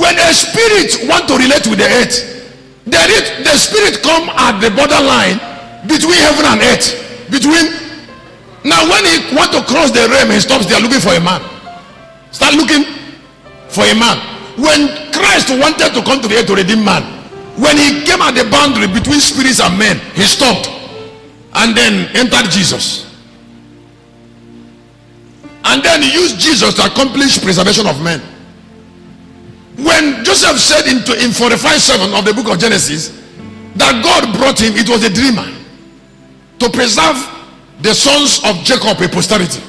When a spirit want to relate with the earth, the spirit come at the borderline between heaven and earth. Now when he want to cross the realm, he stops there looking for a man. Start looking for a man. When Christ wanted to come to the earth to redeem man, when he came at the boundary between spirits and men, he stopped and then entered Jesus. And then he used Jesus to accomplish preservation of men. When Joseph said in 45:7 of the book of Genesis that God brought him, it was a dreamer to preserve the sons of Jacob, a posterity.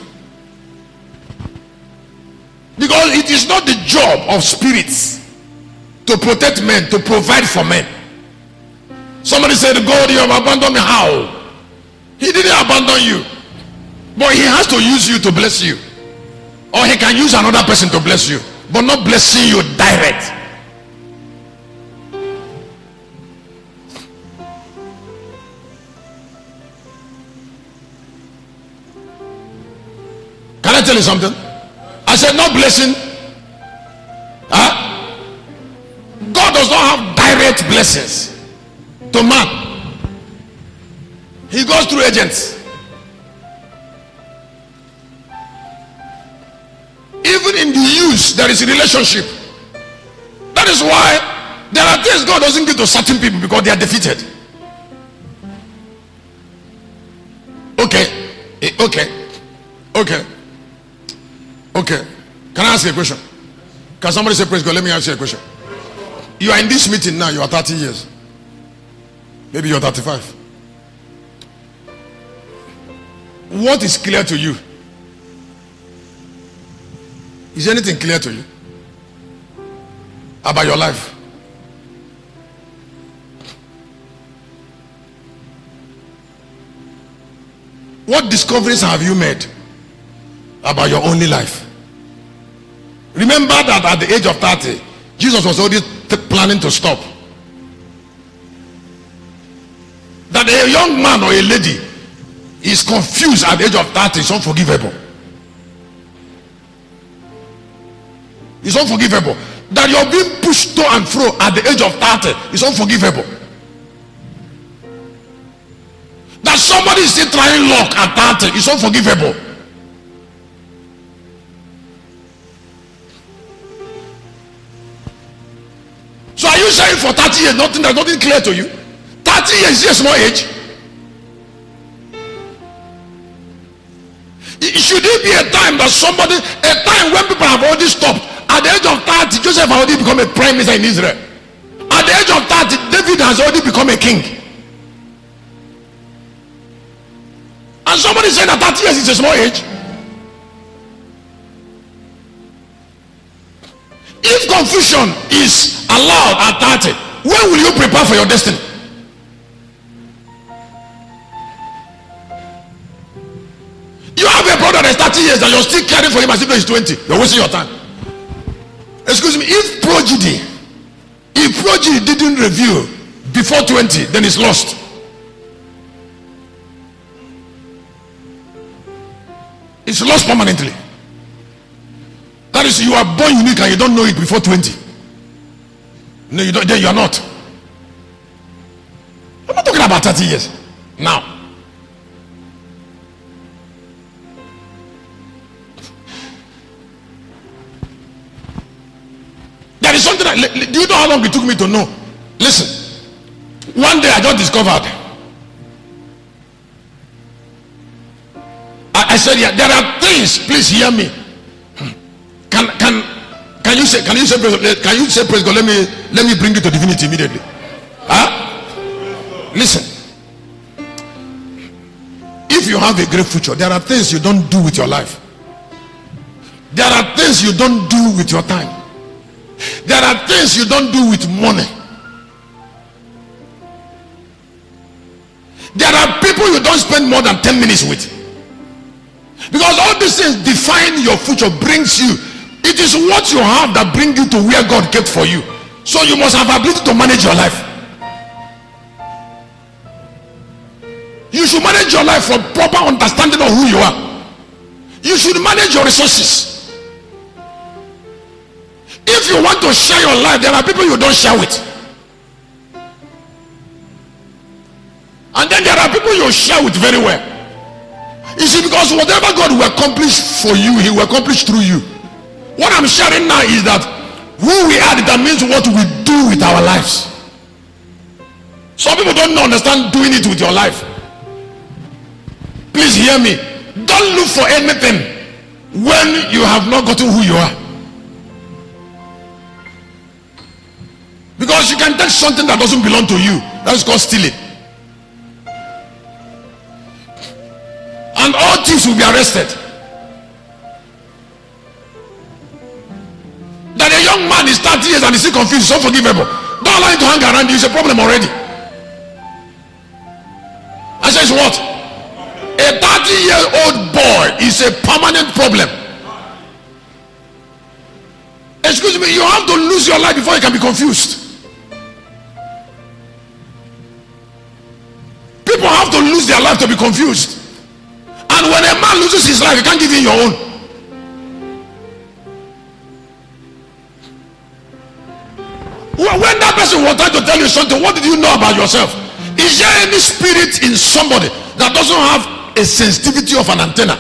Because it is not the job of spirits to protect men, to provide for men. Somebody said, God, you have abandoned me. How? He didn't abandon you, but he has to use you to bless you, or he can use another person to bless you, but not blessing you direct. Can I tell you something? I said not blessing. God does not have direct blessings to man. He goes through agents. Even in the use, there is a relationship. That is why there are things God doesn't give to certain people because they are defeated. Okay. Can I ask you a question? Can somebody say praise God? Let me ask you a question. You are in this meeting now, you are 30 years. Maybe you are 35. What is clear to you? Is anything clear to you about your life? What discoveries have you made about your only life? Remember that at the age of 30, Jesus was already planning to stop. That a young man or a lady is confused at the age of 30 is unforgivable. It's unforgivable. That you're being pushed to and fro at the age of 30 is unforgivable. That somebody is still trying luck at 30 is unforgivable. So are you saying for 30 years there's nothing clear to you? 30 years is a small age. Should it be a time that a time when people have already stopped? At the age of 30, Joseph has already become a prime minister in Israel. At the age of 30, David has already become a king. And somebody saying that 30 years is a small age. If confusion is allowed at 30, when will you prepare for your destiny? You have a brother that's 30 years and you're still caring for him as if he's 20. You're wasting your time. Excuse me, if prodigy didn't review before 20, then it's lost. It's lost permanently. That is, you are born unique and you don't know it before 20. No, you don't. Then you are not. I'm not talking about 30 years now. There is something do you know how long it took me to know? Listen, one day I just discovered. I said, yeah, there are things. Please hear me. Can you say praise God? Let me bring you to divinity immediately. Listen, if you have a great future, there are things you don't do with your life. There are things you don't do with your time. There are things you don't do with money. There are people you don't spend more than 10 minutes with, because all these things define your future, brings you. It is what you have that brings you to where God kept for you. So you must have ability to manage your life. You should manage your life from proper understanding of who you are. You should manage your resources. If If you want to share your life, there are people you don't share with. And then there are people you share with very well. You see, because whatever God will accomplish for you, he will accomplish through you. What I'm sharing now is that who we are determines what we do with our lives. Some people don't understand doing it with your life. Please hear me. Don't look for anything when you have not gotten who you are. Because you can take something that doesn't belong to you. That's called stealing. And all thieves will be arrested. That a young man is 30 years and is still confused, it's unforgivable. Don't allow him to hang around you, it's a problem already. I says what? A 30-year-old boy is a permanent problem. Excuse me, you have to lose your life before you can be confused. People have to lose their life to be confused. And when a man loses his life, you can't give him your own. When that person was trying to tell you something, what did you know about yourself? Is there any spirit in somebody that doesn't have a sensitivity of an antenna?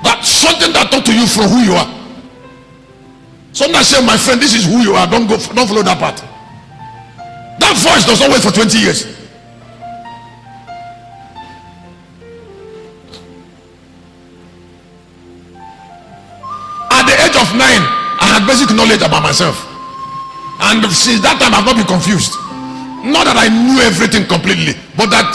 That something that talks to you from who you are. Sometimes say, my friend, this is who you are. Don't follow that path. That voice does not wait for 20 years. At the age of 9, I had basic knowledge about myself. And since that time, I've not been confused. Not that I knew everything completely, but that